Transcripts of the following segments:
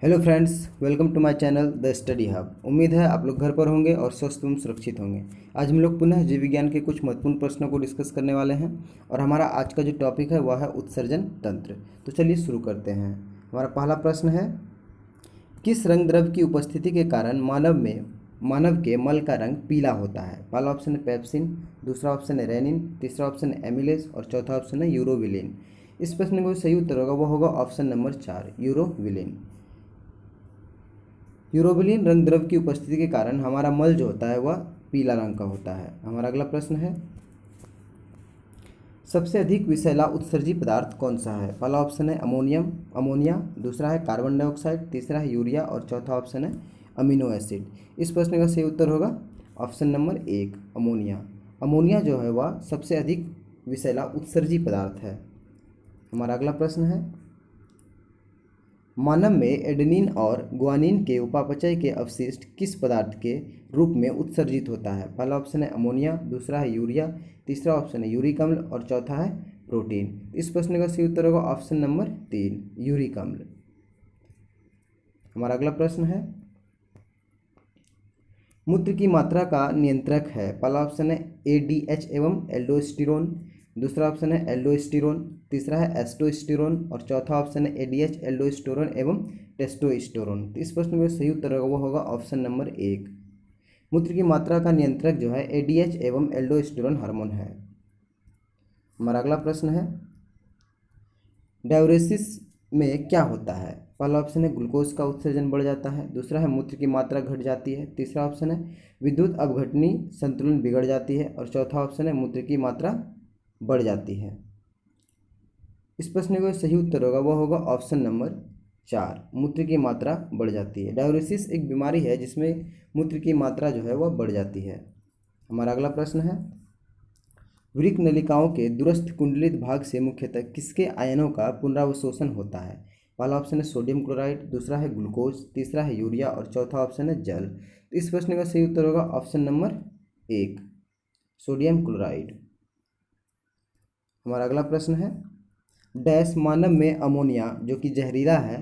Hello friends, welcome to my channel the study hub. उम्मीद है आप लोग घर पर होंगे और स्वस्थ एवं सुरक्षित होंगे। आज हम लोग पुनः जीव विज्ञान के कुछ महत्वपूर्ण प्रश्नों को डिस्कस करने वाले हैं और हमारा आज का जो टॉपिक है वह है उत्सर्जन तंत्र। तो चलिए शुरू करते हैं। हमारा पहला प्रश्न है, किस रंग द्रव की उपस्थिति के कारण मानव के मल का रंग पीला होता है? पहला ऑप्शन है पेप्सिन, दूसरा ऑप्शन है रेनिन, तीसरा ऑप्शन है एमिलेज और चौथा ऑप्शन है यूरोविलिन। इस प्रश्न का सही उत्तर होगा वो होगा ऑप्शन नंबर 4 यूरोविलिन। यूरोबिलिन रंग द्रव की उपस्थिति के कारण हमारा मल जो होता है वह पीला रंग का होता है। हमारा अगला प्रश्न है, सबसे अधिक विषैला उत्सर्जी पदार्थ कौन सा है? पहला ऑप्शन है अमोनिया, दूसरा है कार्बन डाइऑक्साइड, तीसरा है यूरिया और चौथा ऑप्शन है अमीनो एसिड। इस प्रश्न का सही उत्तर होगा ऑप्शन नंबर 1 अमोनिया। अमोनिया जो है वह सबसे अधिक विषैला उत्सर्जी पदार्थ है। हमारा अगला प्रश्न है, मानव में एडेनिन और ग्वानिन के उपापचय के अवशिष्ट किस पदार्थ के रूप में उत्सर्जित होता है? पहला ऑप्शन है अमोनिया, दूसरा है यूरिया, तीसरा ऑप्शन है यूरिक अम्ल और चौथा है प्रोटीन। इस प्रश्न का सही उत्तर होगा ऑप्शन नंबर 3 यूरिक अम्ल। हमारा अगला प्रश्न है, मूत्र की मात्रा का नियंत्रक है? पहला ऑप्शन है एडीएच एवं एल्डोस्टिरोन, दूसरा ऑप्शन है एल्डोस्टिरोन, तीसरा है एस्टोस्टिरोन और चौथा ऑप्शन है एडीएच एल्डोस्टिरोन एवं टेस्टोस्टिरोन। इस प्रश्न का सही उत्तर होगा वो होगा ऑप्शन नंबर 1। मूत्र की मात्रा का नियंत्रक जो है एडीएच एवं एल्डोस्टिरोन हार्मोन है। हमारा अगला प्रश्न है, डाययूरेसिस में क्या होता है? पहला ऑप्शन है ग्लूकोज का उत्सर्जन बढ़ जाता है, दूसरा है मूत्र की मात्रा घट जाती है, तीसरा ऑप्शन है विद्युत अपघटनी संतुलन बिगड़ जाती है और चौथा ऑप्शन है मूत्र की मात्रा बढ़ जाती है। इस प्रश्न का सही उत्तर होगा वह होगा ऑप्शन नंबर 4 मूत्र की मात्रा बढ़ जाती है। डाययूरेसिस एक बीमारी है जिसमें मूत्र की मात्रा जो है वह बढ़ जाती है। हमारा अगला प्रश्न है, वृक्क नलिकाओं के दूरस्थ कुंडलित भाग से मुख्यतः किसके आयनों का पुनरावशोषण होता है? पहला ऑप्शन है सोडियम क्लोराइड, दूसरा है ग्लूकोज, तीसरा है यूरिया और चौथा ऑप्शन है जल। इस प्रश्न का सही उत्तर होगा ऑप्शन नंबर 1 सोडियम क्लोराइड। हमारा अगला प्रश्न है, डैश मानव में अमोनिया जो कि जहरीला है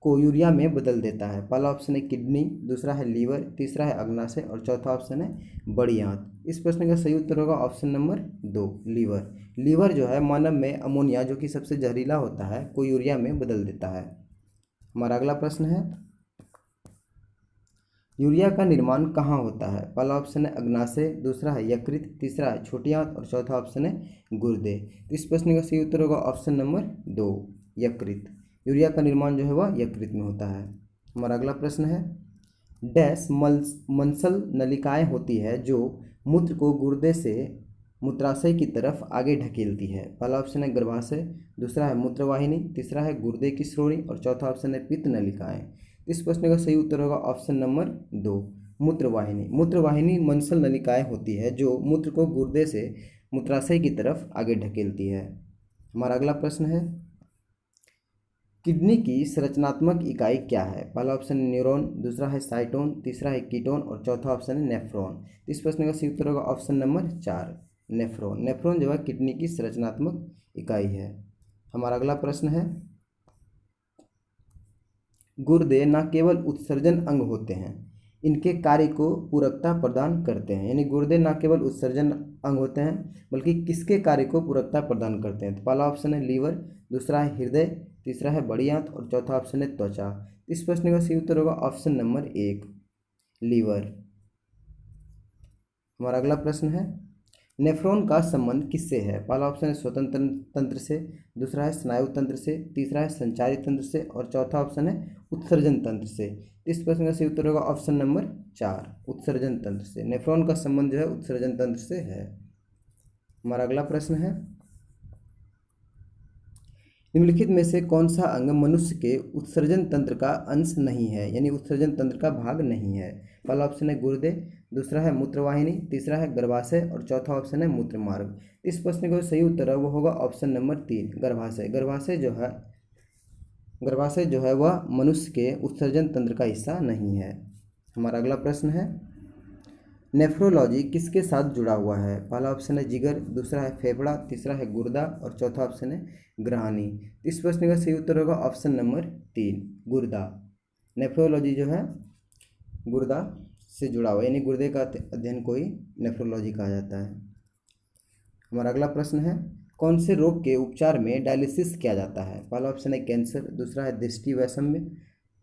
को यूरिया में बदल देता है? पहला ऑप्शन है किडनी, दूसरा है लीवर, तीसरा है अग्नाशय और चौथा ऑप्शन है बड़ी आंत। इस प्रश्न का सही उत्तर होगा ऑप्शन नंबर 2 लीवर। लीवर जो है मानव में अमोनिया जो कि सबसे जहरीला होता है को यूरिया में बदल देता है। हमारा अगला प्रश्न है, यूरिया का निर्माण कहाँ होता है? पहला ऑप्शन है अग्नाशय, दूसरा है यकृत, तीसरा है छोटी आंत और चौथा ऑप्शन है गुर्दे। इस प्रश्न का सही उत्तर होगा ऑप्शन नंबर 2 यकृत। यूरिया का निर्माण जो है वह यकृत में होता है। हमारा अगला प्रश्न है, डैश मंसल नलिकाएं होती है जो मूत्र को गुर्दे से मूत्राशय की तरफ आगे ढकेलती है? पहला ऑप्शन है गर्भाशय, दूसरा है मूत्रवाहिनी, तीसरा है गुर्दे की श्रोणि और चौथा ऑप्शन है पित्त नलिकाएं। इस प्रश्न का सही उत्तर होगा ऑप्शन नंबर 2 मूत्रवाहिनी। मूत्रवाहिनी मंसल नलिकाएं होती है जो मूत्र को गुर्दे से मूत्राशय की तरफ आगे ढकेलती है। हमारा अगला प्रश्न है, किडनी की संरचनात्मक इकाई क्या है? पहला ऑप्शन है न्यूरॉन, दूसरा है साइटोन, तीसरा है कीटोन और चौथा ऑप्शन है नेफ्रॉन। इस प्रश्न का सही उत्तर होगा ऑप्शन नंबर 4 नेफ्रॉन। नेफ्रॉन जो है किडनी की संरचनात्मक इकाई है। हमारा अगला प्रश्न है, गुर्दे न केवल उत्सर्जन अंग होते हैं, इनके कार्य को पूरकता प्रदान करते हैं। यानी गुर्दे न केवल उत्सर्जन अंग होते हैं बल्कि किसके कार्य को पूरकता प्रदान करते हैं? तो पहला ऑप्शन है लीवर, दूसरा है हृदय, तीसरा है बड़ी आंत और चौथा ऑप्शन है त्वचा। इस प्रश्न का सही उत्तर होगा ऑप्शन नंबर 1 लीवर। हमारा अगला प्रश्न है, नेफ्रॉन का संबंध किससे है? पहला ऑप्शन है स्वतंत्र तंत्र से, दूसरा है स्नायु तंत्र से, तीसरा है संचारी तंत्र से और चौथा ऑप्शन है उत्सर्जन तंत्र से। इस प्रश्न का सही उत्तर होगा ऑप्शन नंबर 4 उत्सर्जन तंत्र से। नेफ्रॉन का संबंध जो है उत्सर्जन तंत्र से है। हमारा अगला प्रश्न है, निम्नलिखित में से कौन सा अंग मनुष्य के उत्सर्जन तंत्र का अंश नहीं है, यानी उत्सर्जन तंत्र का भाग नहीं है? पहला ऑप्शन है गुर्दे, दूसरा है मूत्रवाहिनी, तीसरा है गर्भाशय और चौथा ऑप्शन है मूत्रमार्ग। इस प्रश्न का सही उत्तर है वो होगा ऑप्शन नंबर 3 गर्भाशय। गर्भाशय जो है वह मनुष्य के उत्सर्जन तंत्र का हिस्सा नहीं है। हमारा अगला प्रश्न है, नेफ्रोलॉजी किसके साथ जुड़ा हुआ है? पहला ऑप्शन है जिगर, दूसरा है फेफड़ा, तीसरा है गुर्दा और चौथा ऑप्शन है ग्रहानी। इस प्रश्न का सही उत्तर होगा ऑप्शन नंबर 3 गुर्दा। नेफ्रोलॉजी जो है गुर्दा से जुड़ा हुआ, यानी गुर्दे का अध्ययन को ही नेफ्रोलॉजी कहा जाता है। हमारा अगला प्रश्न है, कौन से रोग के उपचार में डायलिसिस किया जाता है? पहला ऑप्शन है कैंसर, दूसरा है दृष्टि वैषम्य,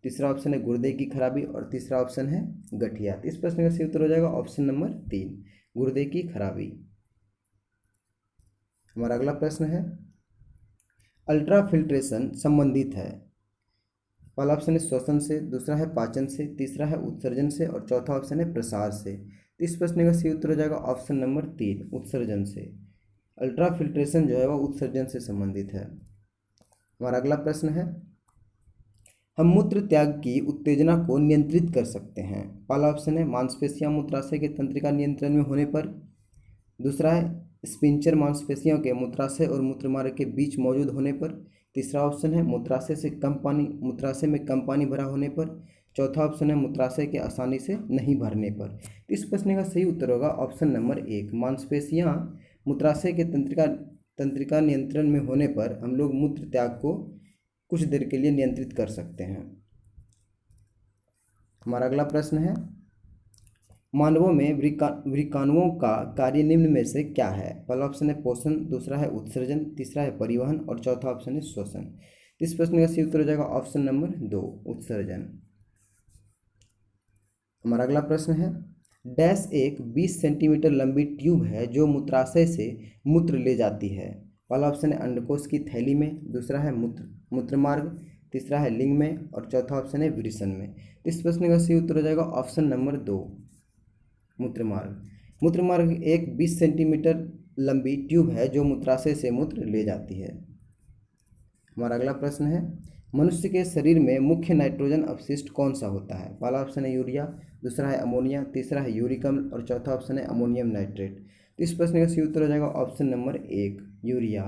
तीसरा ऑप्शन है गुर्दे की खराबी और तीसरा ऑप्शन है गठिया। इस प्रश्न का सही उत्तर हो जाएगा ऑप्शन नंबर 3, गुर्दे की खराबी। हमारा अगला प्रश्न है, अल्ट्राफिल्ट्रेशन संबंधित है? पहला ऑप्शन है श्वसन से, दूसरा है पाचन से, तीसरा है उत्सर्जन से और चौथा ऑप्शन है प्रसार से। इस प्रश्न का सही उत्तर हो जाएगा ऑप्शन नंबर 3, उत्सर्जन से। अल्ट्राफिल्ट्रेशन जो है वह उत्सर्जन से संबंधित है। हमारा अगला प्रश्न है, हम मूत्र त्याग की उत्तेजना को नियंत्रित कर सकते हैं? पहला ऑप्शन है मांसपेशियां मूत्राशय के तंत्रिका नियंत्रण में होने पर, दूसरा है स्पिंचर मांसपेशियों के मूत्राशय और मूत्रमार्ग के बीच मौजूद होने पर, तीसरा ऑप्शन है मूत्राशय में कम पानी भरा होने पर, चौथा ऑप्शन है मूत्राशय के आसानी से नहीं भरने पर। इस प्रश्न का सही उत्तर होगा ऑप्शन नंबर 1, मांसपेशियां मूत्राशय के तंत्रिका नियंत्रण में होने पर हम लोग मूत्र त्याग को कुछ देर के लिए नियंत्रित कर सकते हैं। हमारा अगला प्रश्न है, मानवों में वृक्काणुओं का कार्य निम्न में से क्या है? पहला ऑप्शन है पोषण, दूसरा है उत्सर्जन, तीसरा है परिवहन और चौथा ऑप्शन है श्वसन। इस प्रश्न का सही उत्तर हो जाएगा ऑप्शन नंबर 2, उत्सर्जन। हमारा अगला प्रश्न है, डैश एक 20 सेंटीमीटर लंबी ट्यूब है जो मूत्राशय से मूत्र ले जाती है? पहला ऑप्शन है अंडकोश की थैली में, दूसरा है मूत्रमार्ग, तीसरा है लिंग में और चौथा ऑप्शन है वृषण में। इस प्रश्न का सही उत्तर हो जाएगा ऑप्शन नंबर 2, मूत्रमार्ग। मूत्रमार्ग एक 20 सेंटीमीटर लंबी ट्यूब है जो मूत्राशय से मूत्र ले जाती है। हमारा अगला प्रश्न है, मनुष्य के शरीर में मुख्य नाइट्रोजन अपशिष्ट कौन सा होता है? पहला ऑप्शन है यूरिया, दूसरा है अमोनिया, तीसरा है यूरिक अम्ल और चौथा ऑप्शन है अमोनियम नाइट्रेट। इस प्रश्न का सही उत्तर हो जाएगा ऑप्शन नंबर 1, यूरिया।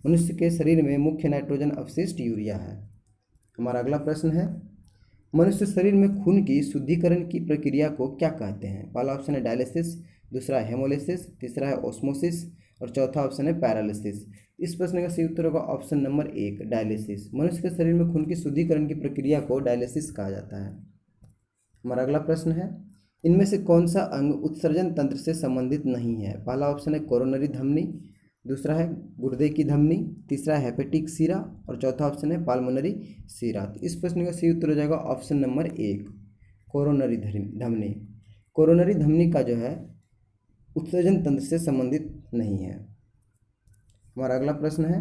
मनुष्य के शरीर में मुख्य नाइट्रोजन अपशिष्ट यूरिया है। हमारा अगला प्रश्न है, मनुष्य शरीर में खून की शुद्धिकरण की प्रक्रिया को क्या कहते हैं? पहला ऑप्शन है डायलिसिस, दूसरा है हेमोलिसिस, तीसरा है ऑस्मोसिस और चौथा ऑप्शन है पैरालिसिस। इस प्रश्न का सही उत्तर होगा ऑप्शन नंबर 1, डायलिसिस। मनुष्य के शरीर में खून की शुद्धिकरण की प्रक्रिया को डायलिसिस कहा जाता है। हमारा अगला प्रश्न है, इनमें से कौन सा अंग उत्सर्जन तंत्र से संबंधित नहीं है? पहला ऑप्शन है कोरोनरी धमनी, दूसरा है गुर्दे की धमनी, तीसरा है हेपेटिक सीरा और चौथा ऑप्शन है पाल्मोनरी सीरा। इस प्रश्न का सही उत्तर हो जाएगा ऑप्शन नंबर 1, कोरोनरी धमनी। कोरोनरी धमनी का जो है उत्सर्जन तंत्र से संबंधित नहीं है। हमारा अगला प्रश्न है,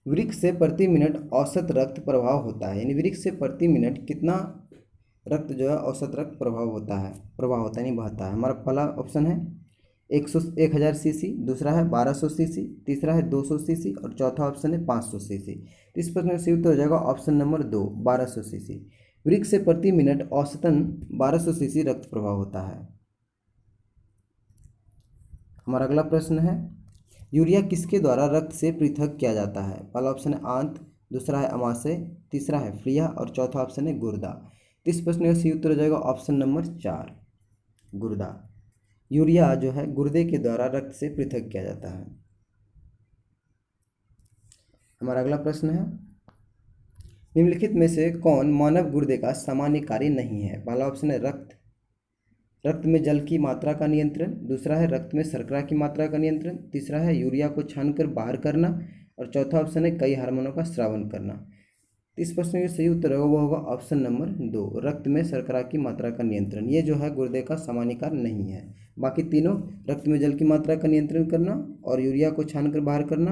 वृक्क से प्रति मिनट औसत रक्त प्रवाह होता है, यानी वृक्क से प्रति मिनट कितना रक्त जो है औसत रक्त प्रवाह होता है नहीं बहता है? हमारा पहला ऑप्शन है 1000 सीसी, दूसरा है 1200 सीसी, तीसरा है 200 सीसी और चौथा ऑप्शन है 500 सीसी। इस प्रश्न का सही उत्तर हो जाएगा ऑप्शन नंबर 2, 1200 सीसी। वृक्क से प्रति मिनट औसतन 1200 सीसी रक्त प्रवाह होता है। हमारा अगला प्रश्न है, यूरिया किसके द्वारा रक्त से पृथक किया जाता है? पहला ऑप्शन है आंत, दूसरा है अमाशय, तीसरा है फ्लिया और चौथा ऑप्शन है गुर्दा। इस प्रश्न का सही उत्तर हो जाएगा ऑप्शन नंबर 4, गुर्दा। यूरिया जो है गुर्दे के द्वारा रक्त से पृथक किया जाता है। हमारा अगला प्रश्न है, निम्नलिखित में से कौन मानव गुर्दे का सामान्य कार्य नहीं है? पहला ऑप्शन है रक्त में जल की मात्रा का नियंत्रण, दूसरा है रक्त में शर्करा की मात्रा का नियंत्रण, तीसरा है यूरिया को छानकर बाहर करना और चौथा ऑप्शन है कई हार्मोनों का स्रावन करना। इस प्रश्न का सही उत्तर होगा वो होगा ऑप्शन नंबर 2, रक्त में शर्करा की मात्रा का नियंत्रण। ये जो है गुर्दे का सामान्य कार्य नहीं है। बाकी तीनों, रक्त में जल की मात्रा का नियंत्रण करना और यूरिया को छानकर बाहर करना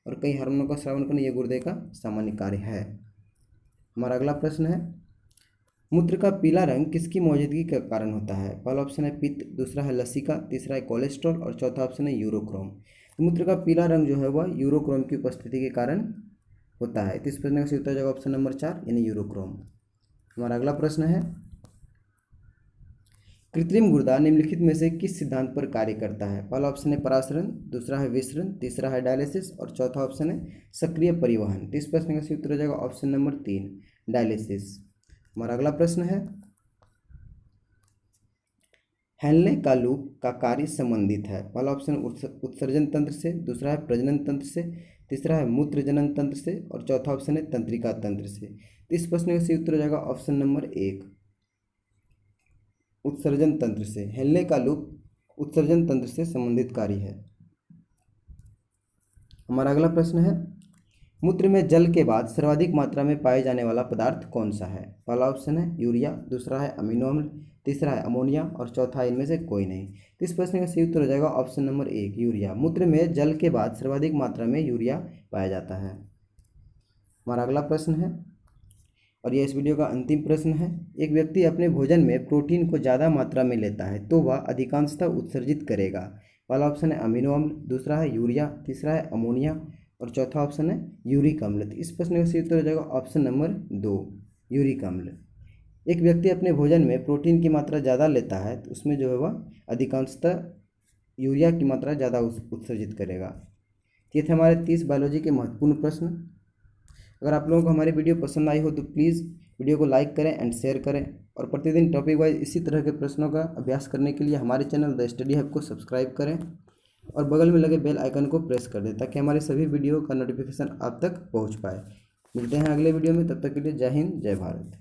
और कई हार्मोनों का स्रावन करना, ये गुर्दे का सामान्य कार्य है। हमारा अगला प्रश्न है, मूत्र का पीला रंग किसकी मौजूदगी के कारण होता है? पहला ऑप्शन है पित्त, दूसरा है लसिका, तीसरा है कोलेस्ट्रॉल और चौथा ऑप्शन है यूरोक्रोम। मूत्र का पीला रंग जो है वह यूरोक्रोम की उपस्थिति के कारण होता है। इस प्रश्न का सही उत्तर जाएगा ऑप्शन नंबर 4, यानी यूरोक्रोम। हमारा अगला प्रश्न है, कृत्रिम गुर्दा निम्नलिखित में से किस सिद्धांत पर कार्य करता है? पहला ऑप्शन है परासरण, दूसरा है विसरण, तीसरा है डायलिसिस और चौथा ऑप्शन है सक्रिय परिवहन। इस प्रश्न का सही उत्तर जाएगा ऑप्शन नंबर 3, डायलिसिस। हमारा अगला प्रश्न है, हेनले का लूप का कार्य संबंधित है? पहला ऑप्शन उत्सर्जन तंत्र से, दूसरा है प्रजनन तंत्र से, तीसरा है मूत्र जनन तंत्र से और चौथा ऑप्शन है तंत्रिका तंत्र से। तो इस प्रश्न का सही उत्तर हो जाएगा ऑप्शन नंबर 1, उत्सर्जन तंत्र से। हेलने का लूप उत्सर्जन तंत्र से संबंधित कार्य है। हमारा अगला प्रश्न है, मूत्र में जल के बाद सर्वाधिक मात्रा में पाए जाने वाला पदार्थ कौन सा है? पहला ऑप्शन है यूरिया, दूसरा है अमीनो अम्ल, तीसरा है अमोनिया और चौथा है इनमें से कोई नहीं। तो इस प्रश्न का सही उत्तर हो जाएगा ऑप्शन नंबर 1, यूरिया। मूत्र में जल के बाद सर्वाधिक मात्रा में यूरिया पाया जाता है। हमारा अगला प्रश्न है, और यह इस वीडियो का अंतिम प्रश्न है, एक व्यक्ति अपने भोजन में प्रोटीन को ज़्यादा मात्रा में लेता है तो वह अधिकांशतः उत्सर्जित करेगा। पहला ऑप्शन है अमीनो अम्ल, दूसरा है यूरिया, तीसरा है अमोनिया और चौथा ऑप्शन है यूरिक अम्ल। तो इस प्रश्न का सही उत्तर हो जाएगा ऑप्शन नंबर 2, यूरिक अम्ल। एक व्यक्ति अपने भोजन में प्रोटीन की मात्रा ज़्यादा लेता है तो उसमें जो है वह अधिकांशतः यूरिया की मात्रा ज़्यादा उत्सर्जित करेगा। ये थे हमारे 30 बायोलॉजी के महत्वपूर्ण प्रश्न। अगर आप लोगों को हमारी वीडियो पसंद आई हो तो प्लीज़ वीडियो को लाइक करें एंड शेयर करें, और प्रतिदिन टॉपिक वाइज इसी तरह के प्रश्नों का अभ्यास करने के लिए हमारे चैनल द स्टडी हब को सब्सक्राइब करें और बगल में लगे बेल आइकन को प्रेस कर दें ताकि हमारे सभी वीडियो का नोटिफिकेशन आप तक पहुंच पाए। मिलते हैं अगले वीडियो में, तब तक के लिए जय हिंद, जय भारत।